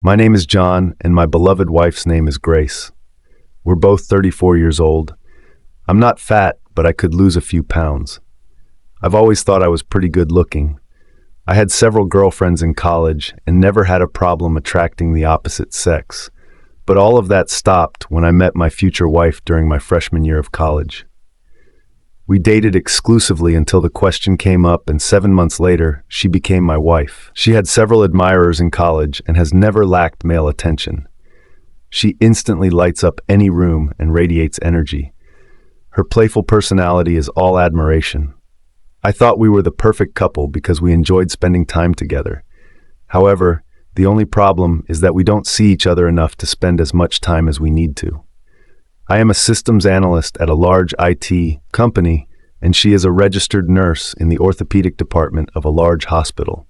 My name is John, and my beloved wife's name is Grace. We're both 34 years old. I'm not fat, but I could lose a few pounds. I've always thought I was pretty good looking. I had several girlfriends in college and never had a problem attracting the opposite sex. But all of that stopped when I met my future wife during my freshman year of college. We dated exclusively until the question came up, and 7 months later, she became my wife. She had several admirers in college and has never lacked male attention. She instantly lights up any room and radiates energy. Her playful personality is all admiration. I thought we were the perfect couple because we enjoyed spending time together. However, the only problem is that we don't see each other enough to spend as much time as we need to. I am a systems analyst at a large IT company, and she is a registered nurse in the orthopedic department of a large hospital.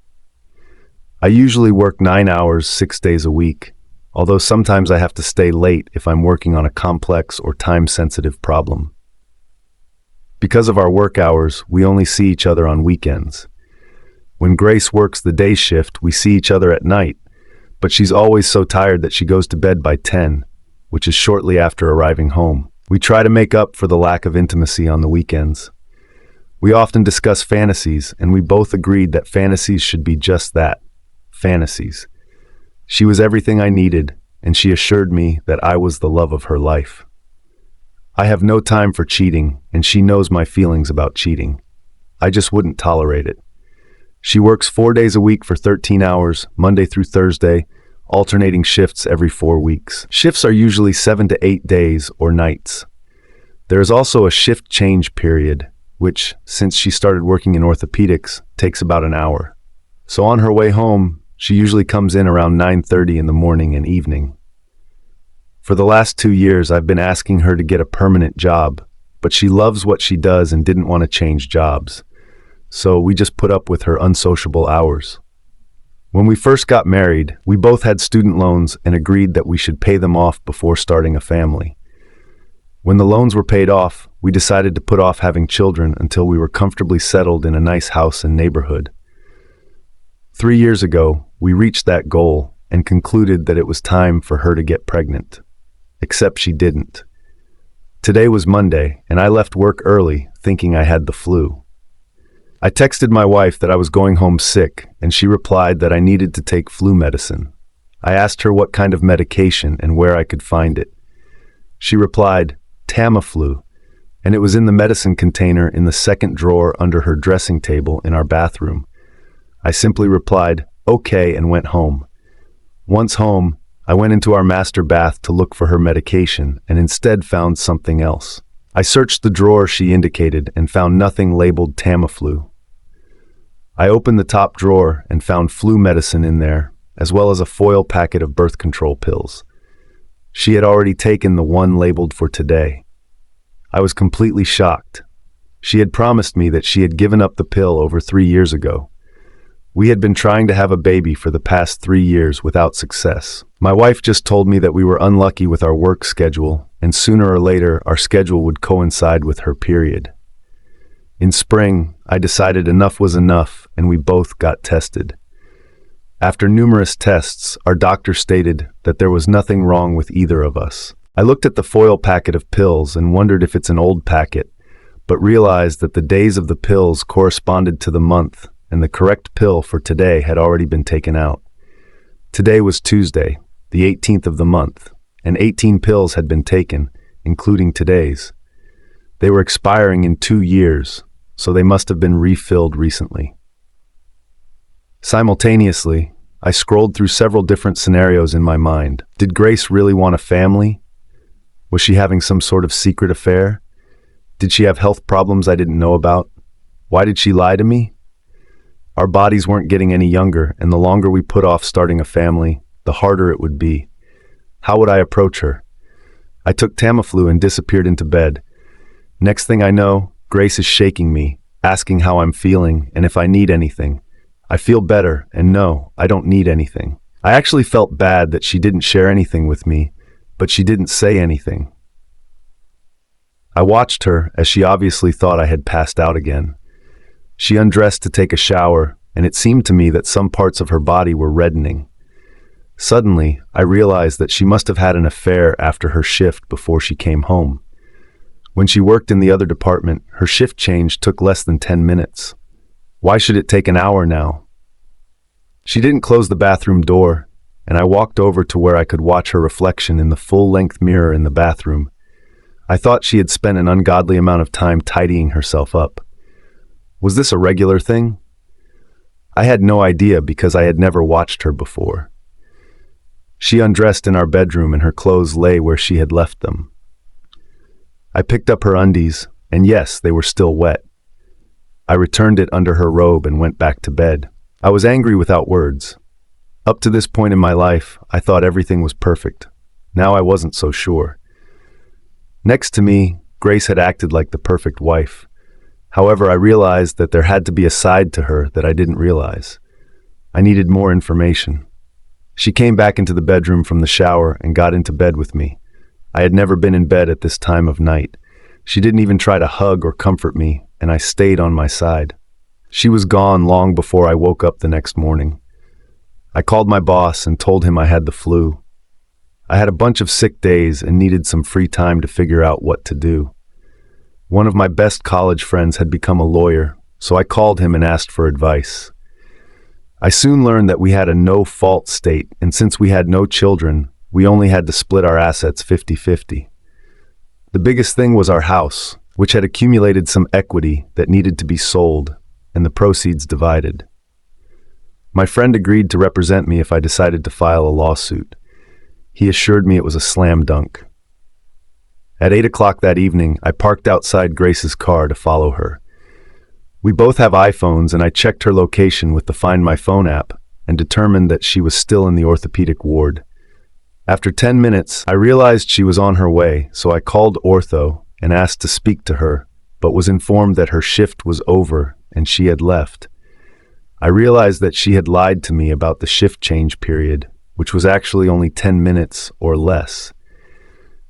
I usually work 9 hours, 6 days a week, although sometimes I have to stay late if I'm working on a complex or time-sensitive problem. Because of our work hours, we only see each other on weekends. When Grace works the day shift, we see each other at night, but she's always so tired that she goes to bed by 10, which is shortly after arriving home. We try to make up for the lack of intimacy on the weekends. We often discuss fantasies, and we both agreed that fantasies should be just that, fantasies. She was everything I needed, and she assured me that I was the love of her life. I have no time for cheating, and she knows my feelings about cheating. I just wouldn't tolerate it. She works 4 days a week for 13 hours, Monday through Thursday, alternating shifts every 4 weeks. Shifts are usually 7 to 8 days or nights. There is also a shift change period, which, since she started working in orthopedics, takes about an hour. So on her way home, she usually comes in around 9:30 in the morning and evening. For the last 2 years, I've been asking her to get a permanent job, but she loves what she does and didn't want to change jobs. So we just put up with her unsociable hours. When we first got married, we both had student loans and agreed that we should pay them off before starting a family. When the loans were paid off, we decided to put off having children until we were comfortably settled in a nice house and neighborhood. 3 years ago, we reached that goal and concluded that it was time for her to get pregnant. Except she didn't. Today was Monday, and I left work early, thinking I had the flu. I texted my wife that I was going home sick, and she replied that I needed to take flu medicine. I asked her what kind of medication and where I could find it. She replied, Tamiflu, and it was in the medicine container in the second drawer under her dressing table in our bathroom. I simply replied, okay, and went home. Once home, I went into our master bath to look for her medication and instead found something else. I searched the drawer she indicated and found nothing labeled Tamiflu. I opened the top drawer and found flu medicine in there, as well as a foil packet of birth control pills. She had already taken the one labeled for today. I was completely shocked. She had promised me that she had given up the pill over 3 years ago. We had been trying to have a baby for the past 3 years without success. My wife just told me that we were unlucky with our work schedule, and sooner or later our schedule would coincide with her period. In spring, I decided enough was enough, and we both got tested. After numerous tests, our doctor stated that there was nothing wrong with either of us. I looked at the foil packet of pills and wondered if it's an old packet, but realized that the days of the pills corresponded to the month, and the correct pill for today had already been taken out. Today was Tuesday, the 18th of the month, and 18 pills had been taken, including today's. They were expiring in 2 years, so they must have been refilled recently. Simultaneously, I scrolled through several different scenarios in my mind. Did Grace really want a family? Was she having some sort of secret affair? Did she have health problems I didn't know about? Why did she lie to me? Our bodies weren't getting any younger, and the longer we put off starting a family, the harder it would be. How would I approach her? I took Tamiflu and disappeared into bed. Next thing I know, Grace is shaking me, asking how I'm feeling and if I need anything. I feel better, and no, I don't need anything. I actually felt bad that she didn't share anything with me, but she didn't say anything. I watched her as she obviously thought I had passed out again. She undressed to take a shower, and it seemed to me that some parts of her body were reddening. Suddenly, I realized that she must have had an affair after her shift before she came home. When she worked in the other department, her shift change took less than 10 minutes. Why should it take an hour now? She didn't close the bathroom door, and I walked over to where I could watch her reflection in the full-length mirror in the bathroom. I thought she had spent an ungodly amount of time tidying herself up. Was this a regular thing? I had no idea because I had never watched her before. She undressed in our bedroom and her clothes lay where she had left them. I picked up her undies, and yes, they were still wet. I returned it under her robe and went back to bed. I was angry without words. Up to this point in my life, I thought everything was perfect. Now I wasn't so sure. Next to me, Grace had acted like the perfect wife. However, I realized that there had to be a side to her that I didn't realize. I needed more information. She came back into the bedroom from the shower and got into bed with me. I had never been in bed at this time of night. She didn't even try to hug or comfort me, and I stayed on my side. She was gone long before I woke up the next morning. I called my boss and told him I had the flu. I had a bunch of sick days and needed some free time to figure out what to do. One of my best college friends had become a lawyer, so I called him and asked for advice. I soon learned that we had a no-fault state, and since we had no children, we only had to split our assets 50-50. The biggest thing was our house, which had accumulated some equity that needed to be sold, and the proceeds divided. My friend agreed to represent me if I decided to file a lawsuit. He assured me it was a slam dunk. At 8 o'clock that evening, I parked outside Grace's car to follow her. We both have iPhones, and I checked her location with the Find My Phone app and determined that she was still in the orthopedic ward. After 10 minutes, I realized she was on her way, so I called ortho and asked to speak to her, but was informed that her shift was over and she had left. I realized that she had lied to me about the shift change period, which was actually only 10 minutes or less.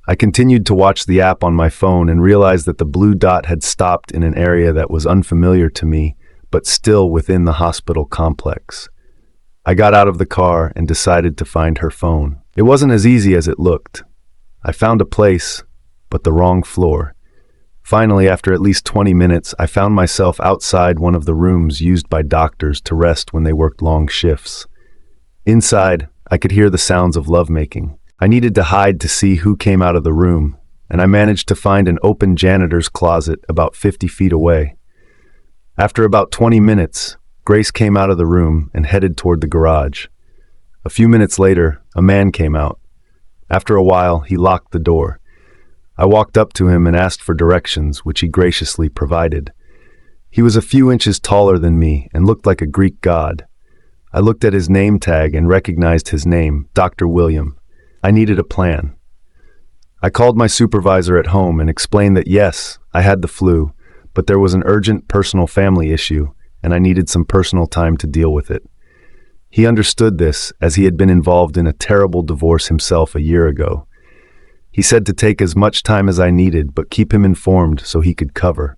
I continued to watch the app on my phone and realized that the blue dot had stopped in an area that was unfamiliar to me, but still within the hospital complex. I got out of the car and decided to find her phone. It wasn't as easy as it looked. I found a place, but the wrong floor. Finally, after at least 20 minutes, I found myself outside one of the rooms used by doctors to rest when they worked long shifts. Inside, I could hear the sounds of lovemaking. I needed to hide to see who came out of the room, and I managed to find an open janitor's closet about 50 feet away. After about 20 minutes, Grace came out of the room and headed toward the garage. A few minutes later, a man came out. After a while, he locked the door. I walked up to him and asked for directions, which he graciously provided. He was a few inches taller than me and looked like a Greek god. I looked at his name tag and recognized his name, Dr. William. I needed a plan. I called my supervisor at home and explained that yes, I had the flu, but there was an urgent personal family issue, and I needed some personal time to deal with it. He understood this, as he had been involved in a terrible divorce himself a year ago. He said to take as much time as I needed, but keep him informed so he could cover.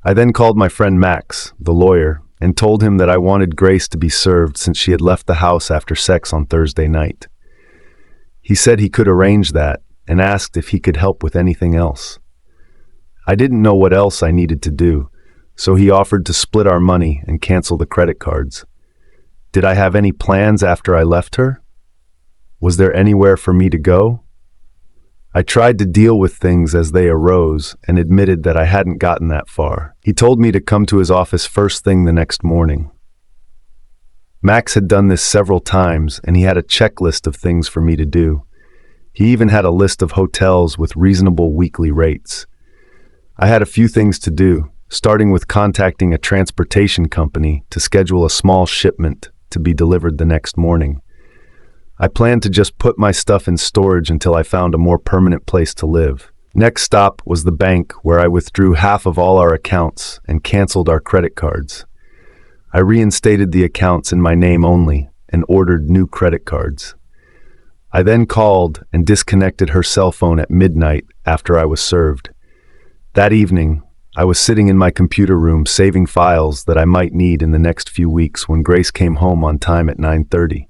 I then called my friend Max, the lawyer, and told him that I wanted Grace to be served since she had left the house after sex on Thursday night. He said he could arrange that and asked if he could help with anything else. I didn't know what else I needed to do, so he offered to split our money and cancel the credit cards. Did I have any plans after I left her? Was there anywhere for me to go? I tried to deal with things as they arose and admitted that I hadn't gotten that far. He told me to come to his office first thing the next morning. Max had done this several times, and he had a checklist of things for me to do. He even had a list of hotels with reasonable weekly rates. I had a few things to do, starting with contacting a transportation company to schedule a small shipment to be delivered the next morning. I planned to just put my stuff in storage until I found a more permanent place to live. Next stop was the bank, where I withdrew half of all our accounts and canceled our credit cards. I reinstated the accounts in my name only and ordered new credit cards. I then called and disconnected her cell phone at midnight after I was served. That evening, I was sitting in my computer room saving files that I might need in the next few weeks when Grace came home on time at 9:30.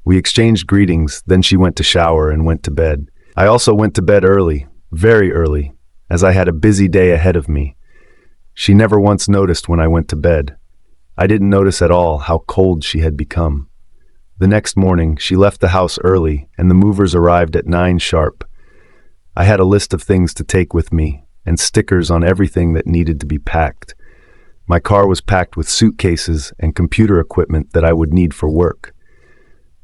We exchanged greetings, then she went to shower and went to bed. I also went to bed early, very early, as I had a busy day ahead of me. She never once noticed when I went to bed. I didn't notice at all how cold she had become. The next morning, she left the house early, and the movers arrived at 9 sharp. I had a list of things to take with me, and stickers on everything that needed to be packed. My car was packed with suitcases and computer equipment that I would need for work.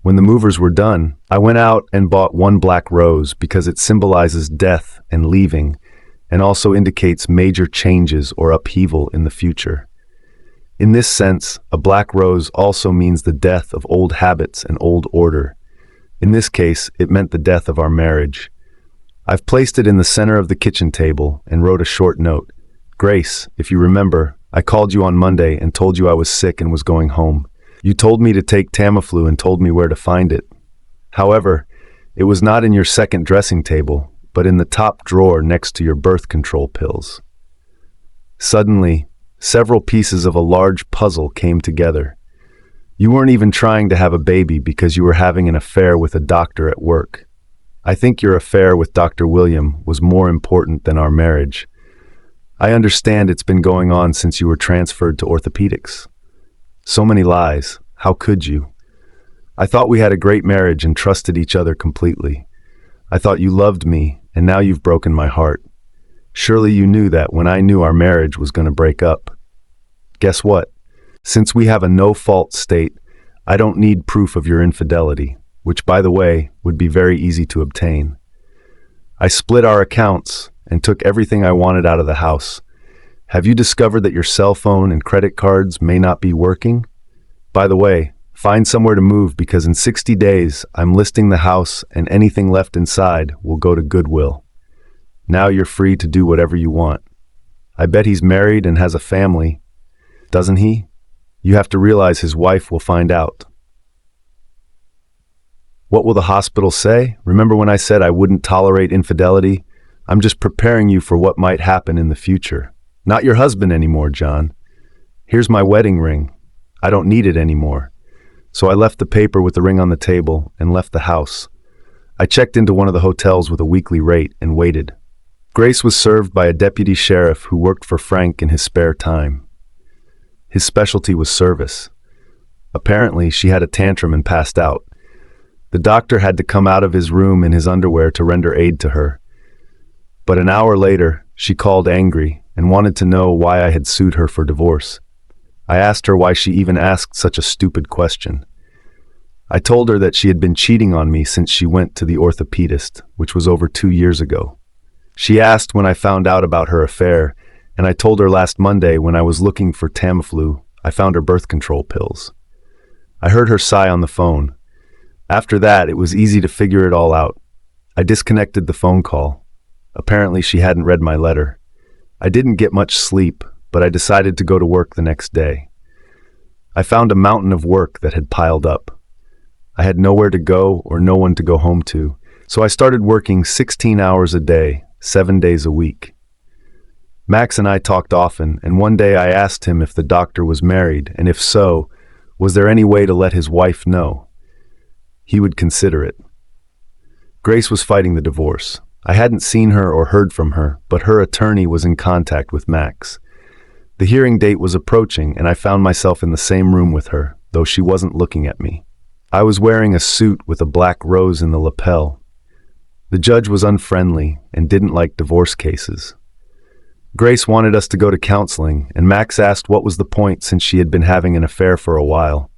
When the movers were done, I went out and bought one black rose because it symbolizes death and leaving, and also indicates major changes or upheaval in the future. In this sense, a black rose also means the death of old habits and old order. In this case, it meant the death of our marriage. I've placed it in the center of the kitchen table and wrote a short note. Grace, if you remember, I called you on Monday and told you I was sick and was going home. You told me to take Tamiflu and told me where to find it. However, it was not in your second dressing table, but in the top drawer next to your birth control pills. Suddenly, several pieces of a large puzzle came together. You weren't even trying to have a baby because you were having an affair with a doctor at work. I think your affair with Dr. William was more important than our marriage. I understand it's been going on since you were transferred to orthopedics. So many lies. How could you? I thought we had a great marriage and trusted each other completely. I thought you loved me, and now you've broken my heart. Surely you knew that when I knew our marriage was going to break up. Guess what? Since we have a no-fault state, I don't need proof of your infidelity, which, by the way, would be very easy to obtain. I split our accounts and took everything I wanted out of the house. Have you discovered that your cell phone and credit cards may not be working? By the way, find somewhere to move because in 60 days, I'm listing the house and anything left inside will go to Goodwill. Now you're free to do whatever you want. I bet he's married and has a family. Doesn't he? You have to realize his wife will find out. What will the hospital say? Remember when I said I wouldn't tolerate infidelity? I'm just preparing you for what might happen in the future. Not your husband anymore, John. Here's my wedding ring. I don't need it anymore. So I left the paper with the ring on the table and left the house. I checked into one of the hotels with a weekly rate and waited. Grace was served by a deputy sheriff who worked for Frank in his spare time. His specialty was service. Apparently, she had a tantrum and passed out. The doctor had to come out of his room in his underwear to render aid to her. But an hour later, she called angry and wanted to know why I had sued her for divorce. I asked her why she even asked such a stupid question. I told her that she had been cheating on me since she went to the orthopedist, which was over 2 years ago. She asked when I found out about her affair, and I told her last Monday when I was looking for Tamiflu, I found her birth control pills. I heard her sigh on the phone. After that, it was easy to figure it all out. I disconnected the phone call. Apparently, she hadn't read my letter. I didn't get much sleep, but I decided to go to work the next day. I found a mountain of work that had piled up. I had nowhere to go or no one to go home to, so I started working 16 hours a day, 7 days a week. Max and I talked often, and one day I asked him if the doctor was married, and if so, was there any way to let his wife know? He would consider it. Grace was fighting the divorce. I hadn't seen her or heard from her, but her attorney was in contact with Max. The hearing date was approaching, and I found myself in the same room with her, though she wasn't looking at me. I was wearing a suit with a black rose in the lapel. The judge was unfriendly and didn't like divorce cases. Grace wanted us to go to counseling, and Max asked what was the point since she had been having an affair for a while.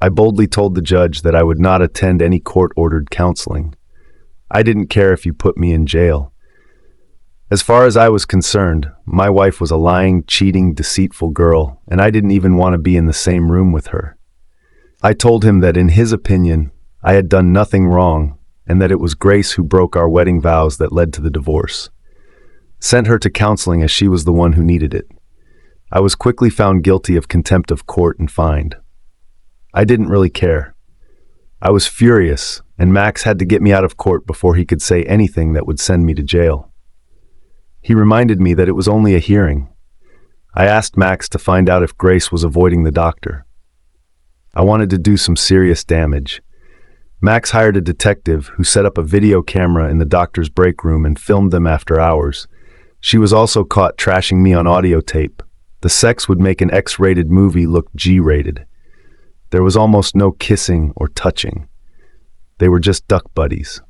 I boldly told the judge that I would not attend any court-ordered counseling. I didn't care if you put me in jail. As far as I was concerned, my wife was a lying, cheating, deceitful girl, and I didn't even want to be in the same room with her. I told him that in his opinion, I had done nothing wrong, and that it was Grace who broke our wedding vows that led to the divorce. Sent her to counseling as she was the one who needed it. I was quickly found guilty of contempt of court and fined. I didn't really care. I was furious, and Max had to get me out of court before he could say anything that would send me to jail. He reminded me that it was only a hearing. I asked Max to find out if Grace was avoiding the doctor. I wanted to do some serious damage. Max hired a detective who set up a video camera in the doctor's break room and filmed them after hours. She was also caught trashing me on audio tape. The sex would make an X-rated movie look G-rated. There was almost no kissing or touching. They were just duck buddies.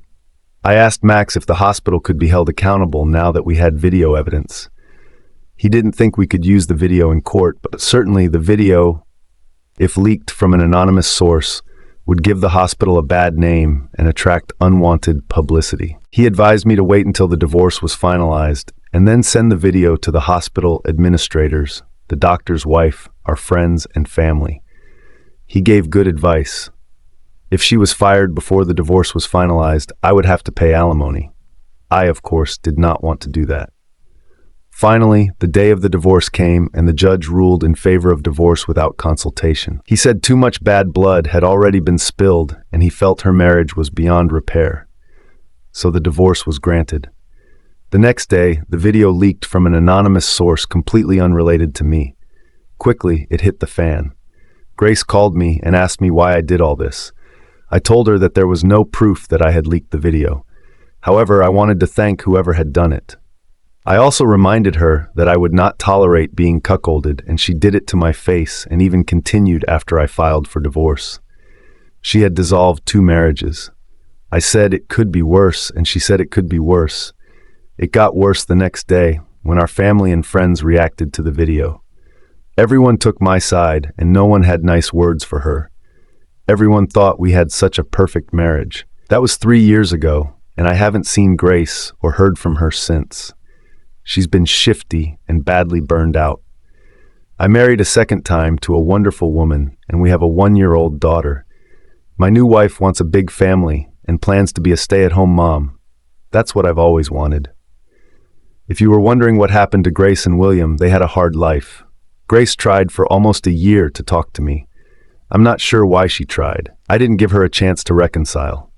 I asked Max if the hospital could be held accountable now that we had video evidence. He didn't think we could use the video in court, but certainly the video, if leaked from an anonymous source, would give the hospital a bad name and attract unwanted publicity. He advised me to wait until the divorce was finalized and then send the video to the hospital administrators, the doctor's wife, our friends, and family. He gave good advice. If she was fired before the divorce was finalized, I would have to pay alimony. I, of course, did not want to do that. Finally, the day of the divorce came and the judge ruled in favor of divorce without consultation. He said too much bad blood had already been spilled and he felt her marriage was beyond repair. So the divorce was granted. The next day, the video leaked from an anonymous source completely unrelated to me. Quickly, it hit the fan. Grace called me and asked me why I did all this. I told her that there was no proof that I had leaked the video. However, I wanted to thank whoever had done it. I also reminded her that I would not tolerate being cuckolded, and she did it to my face and even continued after I filed for divorce. She had dissolved 2 marriages. I said it could be worse, and she said it could be worse. It got worse the next day when our family and friends reacted to the video. Everyone took my side, and no one had nice words for her. Everyone thought we had such a perfect marriage. That was 3 years ago, and I haven't seen Grace or heard from her since. She's been shifty and badly burned out. I married a second time to a wonderful woman, and we have a 1-year-old daughter. My new wife wants a big family and plans to be a stay-at-home mom. That's what I've always wanted. If you were wondering what happened to Grace and William, they had a hard life. Grace tried for almost a year to talk to me. I'm not sure why she tried. I didn't give her a chance to reconcile.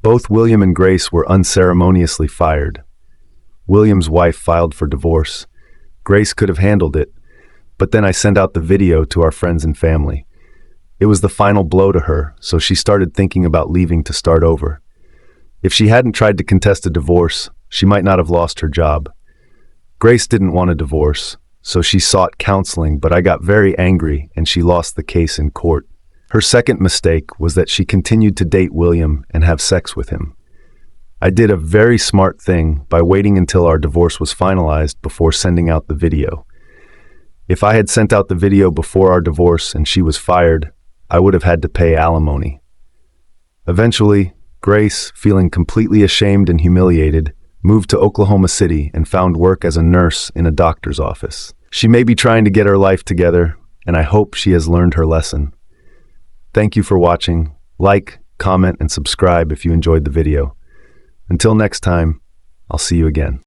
Both William and Grace were unceremoniously fired. William's wife filed for divorce. Grace could have handled it, but then I sent out the video to our friends and family. It was the final blow to her, so she started thinking about leaving to start over. If she hadn't tried to contest a divorce, she might not have lost her job. Grace didn't want a divorce, so she sought counseling, but I got very angry and she lost the case in court. Her second mistake was that she continued to date William and have sex with him. I did a very smart thing by waiting until our divorce was finalized before sending out the video. If I had sent out the video before our divorce and she was fired, I would have had to pay alimony. Eventually, Grace, feeling completely ashamed and humiliated, moved to Oklahoma City and found work as a nurse in a doctor's office. She may be trying to get her life together, and I hope she has learned her lesson. Thank you for watching. Like, comment, and subscribe if you enjoyed the video. Until next time, I'll see you again.